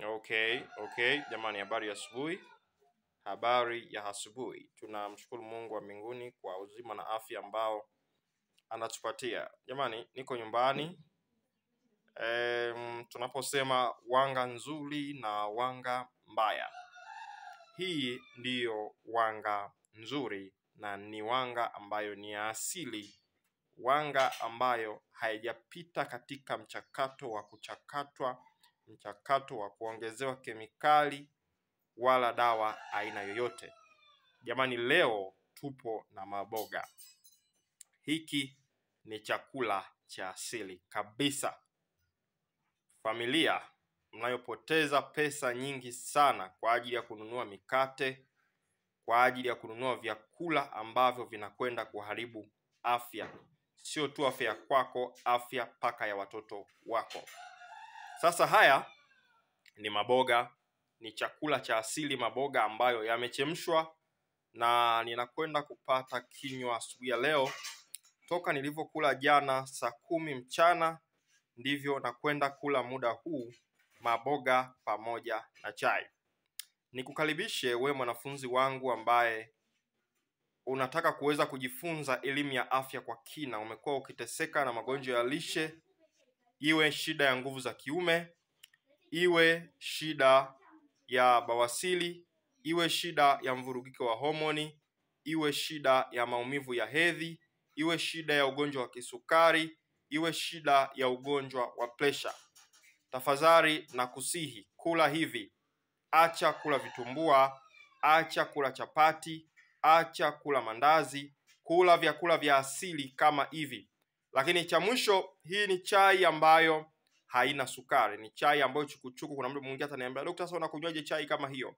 Okay. Jamani, habari ya asubuhi. Habari ya asubuhi. Tunamshukuru Mungu wa mbinguni kwa uzima na afya ambao anatupatia. Jamani, niko nyumbani. Tunaposema wanga nzuri na wanga mbaya, hii ndiyo wanga nzuri na ni wanga ambayo ni ya asili, wanga ambayo haijapita katika mchakato wa kuchakatwa, mchakato wa kuongezewa kemikali wala dawa aina yoyote. Jamani, leo tupo na maboga. Hiki ni chakula cha asili kabisa. Familia mnayopoteza pesa nyingi sana kwa ajili ya kununua mikate, kwa ajili ya kununua vyakula ambavyo vinakwenda kuharibu afya, sio tu afya kwako, afya paka ya watoto wako. Sasa haya ni maboga, ni chakula cha asili, maboga ambayo yamechemshwa, na ninakwenda kupata kinywa asubuhi ya leo. Toka nilivyokula jana saa 10 mchana, ndivyo nakwenda kula muda huu, maboga pamoja na chai. Nikukaribishe we mwanafunzi wangu ambaye unataka kuweza kujifunza elimu ya afya kwa kina. Umekuwa ukiteseka na magonjwa ya lishe, iwe shida ya nguvu za kiume, iwe shida ya bawasili, iwe shida ya mvurugiko wa homoni, iwe shida ya maumivu ya hedhi, iwe shida ya ugonjwa wa kisukari, iwe shida ya ugonjwa wa presha. Tafadhali na kusihi, kula hivi. Acha kula vitumbua, acha kula chapati, acha kula mandazi, kula vyakula vya asili kama hivi. Lakini cha mwisho, hii ni chai ambayo haina sukari. Ni chai ambayo chukuchuku. Kuna mtu mwingine ataniambia, "Daktari, sasa unakunywaje chai kama hiyo?"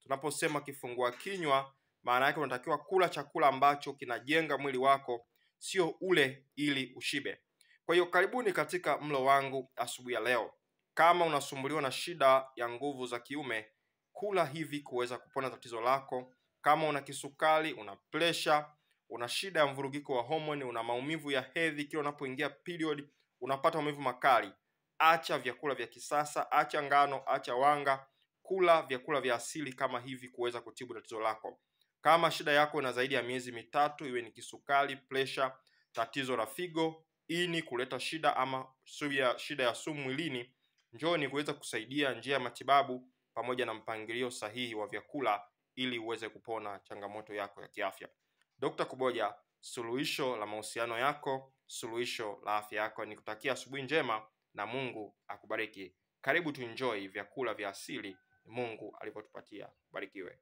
Tunaposema kifungua kinywa, maana yake unatakiwa kula chakula ambacho kinajenga mwili wako, sio ule ili ushibe. Kwa hiyo karibuni katika mlo wangu asubuhi ya leo. Kama unasumbuliwa na shida ya nguvu za kiume, kula hivi kuweza kupona tatizo lako. Kama una kisukari, una pressure, una shida ya mvurugiko wa homoni, una maumivu ya hedhi kila unapoingia period, unapata maumivu makali, acha vyakula vya kisasa, acha ngano, acha wanga, kula vyakula vya asili kama hivi kuweza kutibu tatizo lako. Kama shida yako ina zaidi ya miezi 3, iwe ni kisukari, pressure, tatizo la figo, ini kuleta shida, ama shida ya sumu mwilini, njoo ni kuweza kusaidia njia ya matibabu pamoja na mpangilio sahihi wa vyakula ili uweze kupona changamoto yako ya kiafya. Dr. Kuboja, suluhisho la mahusiano yako, suluhisho la afya yako. Nikutakia asubuhi njema na Mungu akubariki. Karibu tu enjoy vyakula vya asili Mungu alivyotupatia. Barikiwe.